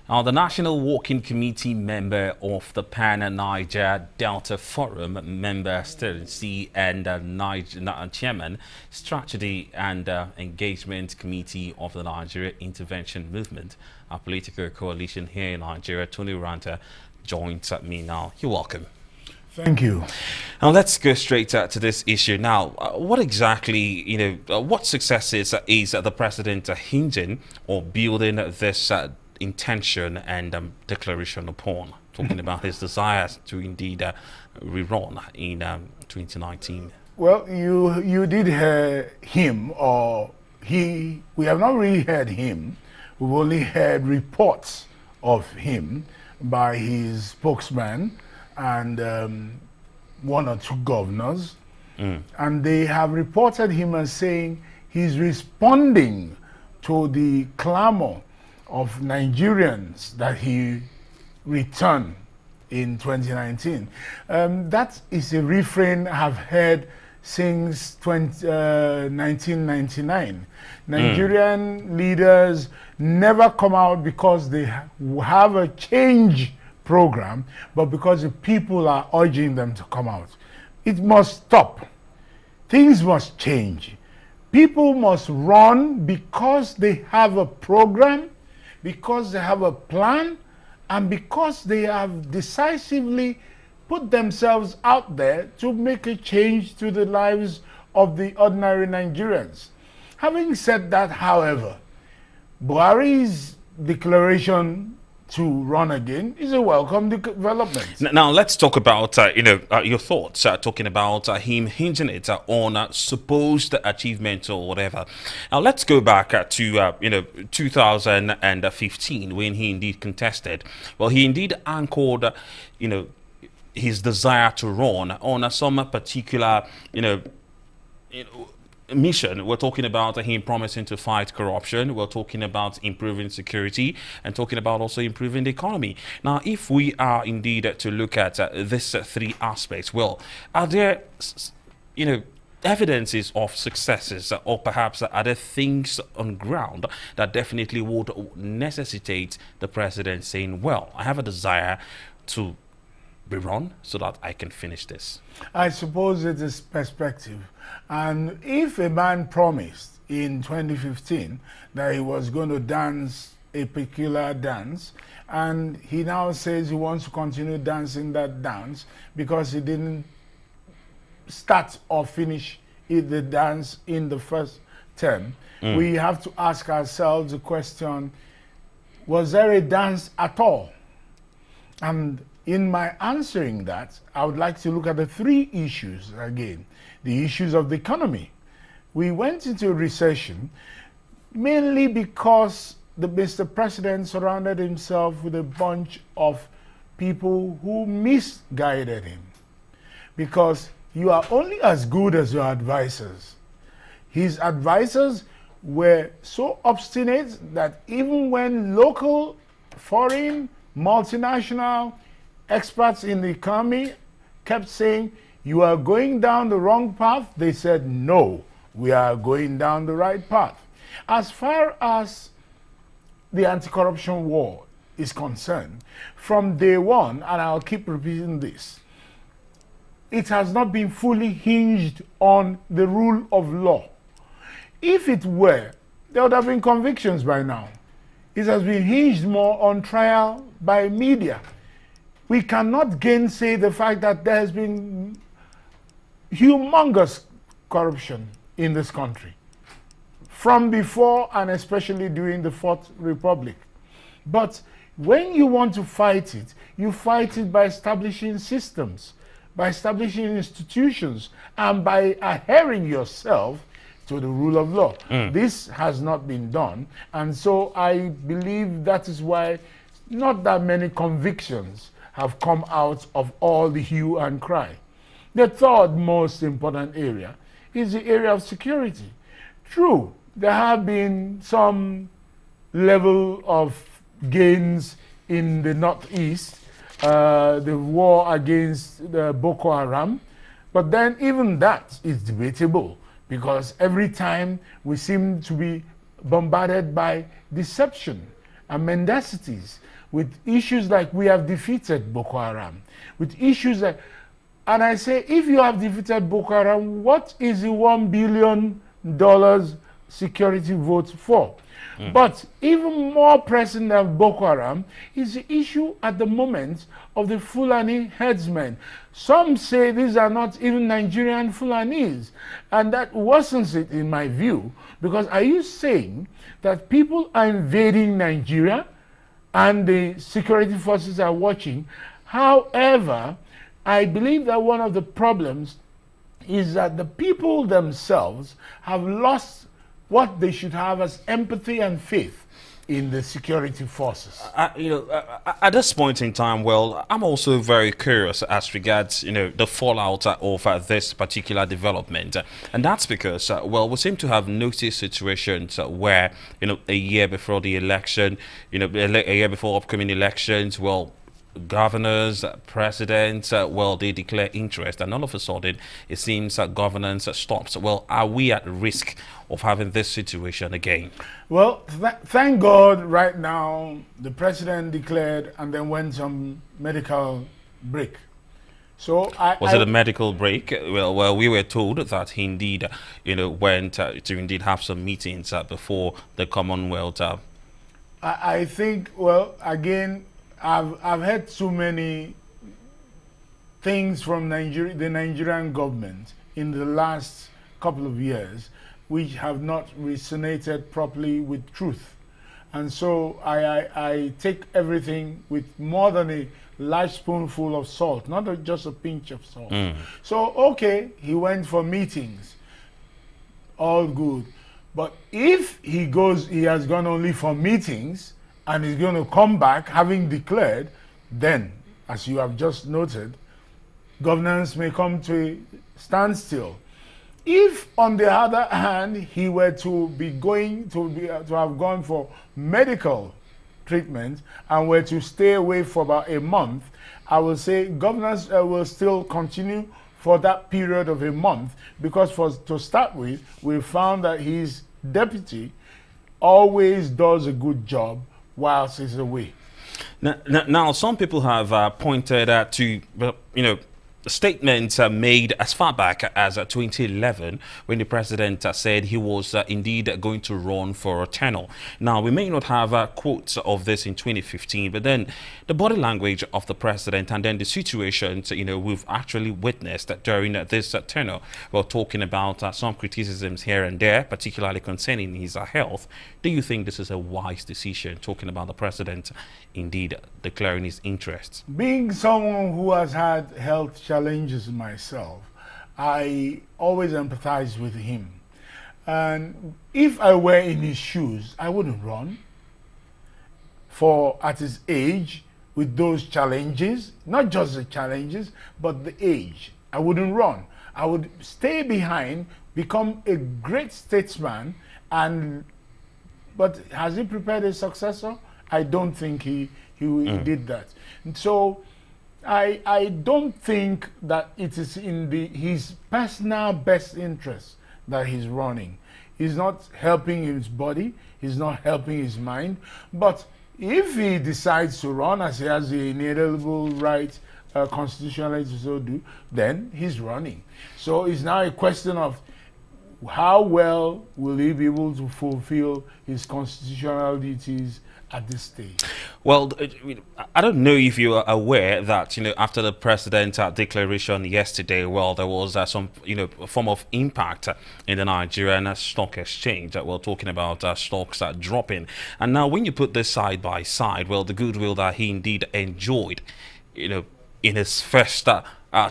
Now, the National Working Committee member of the Pan-Niger Delta Forum, member Sterling and Chairman, Strategy and Engagement Committee of the Nigeria Intervention Movement, a political coalition here in Nigeria, Tony Uranta, joins me now. You're welcome. Thank you. Now let's go straight to this issue. Now, what exactly, what successes is the president hinging or building this intention and declaration upon, talking about his desires to indeed rerun in 2019? Well, you did hear him, or he. We have not really heard him. We've only heard reports of him by his spokesman and one or two governors, and they have reported him as saying he's responding to the clamor of Nigerians that he returned in 2019. That is a refrain I've heard since 1999. Nigerian leaders never come out because they have a change program, but because the people are urging them to come out. It must stop. Things must change. People must run because they have a program, because they have a plan, and because they have decisively put themselves out there to make a change to the lives of the ordinary Nigerians. Having said that, however, Buhari's declaration to run again is a welcome development. Now let's talk about your thoughts, talking about him hinging it on supposed achievement or whatever. Now let's go back to 2015 when he indeed contested. Well, he indeed anchored his desire to run on some particular mission. We're talking about him promising to fight corruption. We're talking about improving security and talking about also improving the economy. Now, if we are indeed to look at these three aspects, well, are there, evidences of successes, or perhaps are there things on ground that definitely would necessitate the president saying, well, I have a desire to rerun so that I can finish this? I suppose it is perspective. And if a man promised in 2015 that he was going to dance a peculiar dance, and he now says he wants to continue dancing that dance because he didn't start or finish the dance in the first term, we have to ask ourselves the question, was there a dance at all? And in my answering that, I would like to look at the three issues again. The issues of the economy. We went into a recession mainly because the Mr. President surrounded himself with a bunch of people who misguided him. Because you are only as good as your advisors. His advisors were so obstinate that even when local, foreign, multinational experts in the economy kept saying, you are going down the wrong path, they said, no, we are going down the right path. As far as the anti-corruption war is concerned, from day one, and I'll keep repeating this, it has not been fully hinged on the rule of law. If it were, there would have been convictions by now. It has been hinged more on trial by media. We cannot gainsay the fact that there has been humongous corruption in this country from before and especially during the Fourth Republic. But when you want to fight it, you fight it by establishing systems, by establishing institutions, and by adhering yourself to the rule of law. This has not been done, and so I believe that is why not that many convictions have come out of all the hue and cry. The third most important area is the area of security. True, there have been some level of gains in the Northeast, the war against the Boko Haram, but then even that is debatable because every time we seem to be bombarded by deception and mendacities, with issues like we have defeated Boko Haram, with issues like, and I say, if you have defeated Boko Haram, what is the $1 billion security vote for? But even more pressing than Boko Haram is the issue at the moment of the Fulani herdsmen. Some say these are not even Nigerian Fulanis, and that worsens it in my view, because are you saying that people are invading Nigeria and the security forces are watching? However, I believe that one of the problems is that the people themselves have lost what they should have as empathy and faith in the security forces. At this point in time, well, I'm also very curious as regards, the fallout of this particular development. And that's because, well, we seem to have noticed situations where, a year before the election, a year before upcoming elections, well, governors, presidents, well, they declare interest, and all of a sudden it seems that governance stops. Well, are we at risk of having this situation again? Well, thank God right now the president declared and then went some medical break. So was it a medical break? Well, we were told that he indeed, went to indeed have some meetings before the Commonwealth. I think, well, again, I've heard so many things from the Nigerian government in the last couple of years which have not resonated properly with truth. And so I take everything with more than a large spoonful of salt, not just a pinch of salt. So, okay, he went for meetings, all good. But if he has gone only for meetings, and is going to come back having declared, then, as you have just noted, governance may come to a standstill. If, on the other hand, he were to have gone for medical treatment and were to stay away for about a month, I will say governance will still continue for that period of a month, because to start with, we found that his deputy always does a good job whilst he's away. Now, some people have pointed to, statements made as far back as 2011, when the president said he was indeed going to run for a tenure. Now, we may not have quotes of this in 2015, but then the body language of the president and then the situations, we've actually witnessed during this tenure. We're talking about some criticisms here and there, particularly concerning his health. Do you think this is a wise decision, talking about the president indeed declaring his interests? Being someone who has had health challenges myself, I always empathize with him. And if I were in his shoes, I wouldn't run. For at his age, with those challenges, not just the challenges, but the age, I wouldn't run. I would stay behind, become a great statesman, but has he prepared a successor? I don't think he did that. And so I don't think that it is in his personal best interest that he's running. He's not helping his body, he's not helping his mind. But if he decides to run, as he has the inalienable right constitutionally to so do, then he's running. So it's now a question of how well will he be able to fulfill his constitutional duties at this stage? Well, I don't know if you are aware that, after the president's declaration yesterday, well, there was some, form of impact in the Nigerian stock exchange. We're talking about stocks dropping. And now when you put this side by side, well, the goodwill that he indeed enjoyed, in his first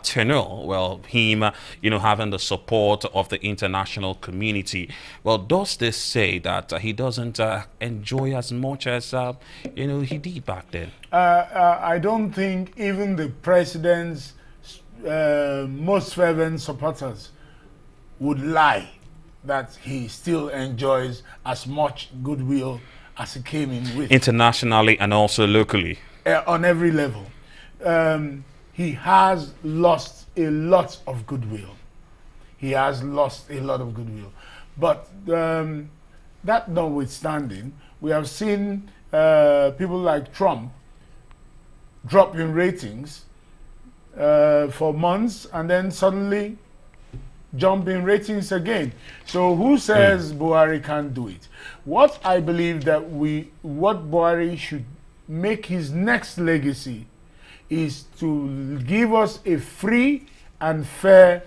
tenure, well, him, having the support of the international community. Well, does this say that he doesn't enjoy as much as, he did back then? I don't think even the president's most fervent supporters would lie that he still enjoys as much goodwill as he came in with. Internationally and also locally. On every level. He has lost a lot of goodwill. He has lost a lot of goodwill. But that notwithstanding, we have seen people like Trump drop in ratings for months and then suddenly jump in ratings again. So who says Buhari can't do it? What I believe that what Buhari should make his next legacy is to give us a free and fair,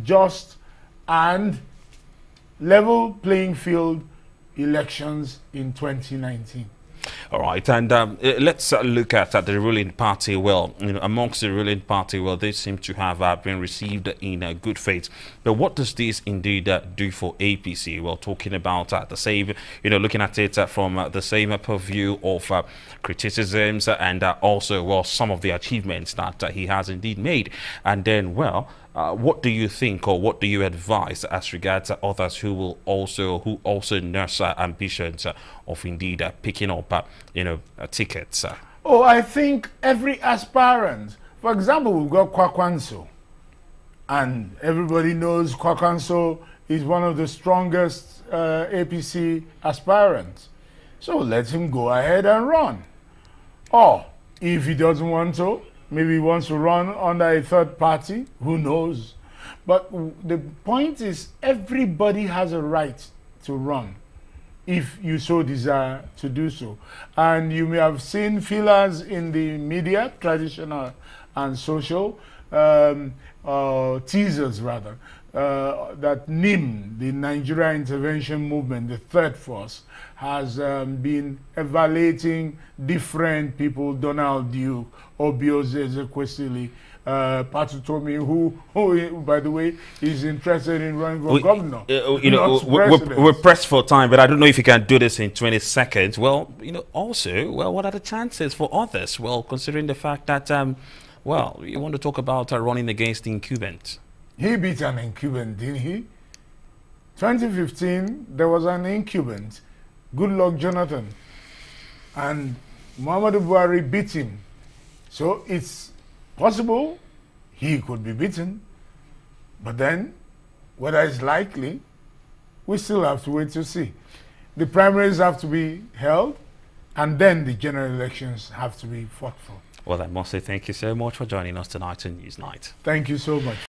just and level playing field elections in 2019. All right, and let's look at the ruling party. Well, amongst the ruling party, well, they seem to have been received in good faith. But what does this indeed do for APC? Well, talking about the same, looking at it from the same purview of criticisms and also, well, some of the achievements that he has indeed made. And then, well, what do you think, or what do you advise as regards others who also nurse ambitions of indeed picking up, tickets? Oh, I think every aspirant. For example, we've got Kwakwanso, and everybody knows Kwakwanso is one of the strongest APC aspirants. So let him go ahead and run. Or if he doesn't want to, maybe he wants to run under a third party, who knows? But the point is, everybody has a right to run if you so desire to do so. And you may have seen feelers in the media, traditional and social, teasers rather, that NIM, the Nigeria Intervention Movement, the third force, has been evaluating different people, Donald Duke, Obiose Ezekwesili, Patutomi, who, by the way, is interested in running for governor. We're pressed for time, but I don't know if you can do this in 20 seconds. Well, also, well, what are the chances for others? Well, considering the fact that, well, you want to talk about running against the incumbent. He beat an incumbent, didn't he? 2015, there was an incumbent, Goodluck Jonathan, and Muhammadu Buhari beat him. So it's possible he could be beaten, but then whether it's likely, we still have to wait to see. The primaries have to be held, and then the general elections have to be fought for. Well, I must say thank you so much for joining us tonight on Newsnight. Thank you so much.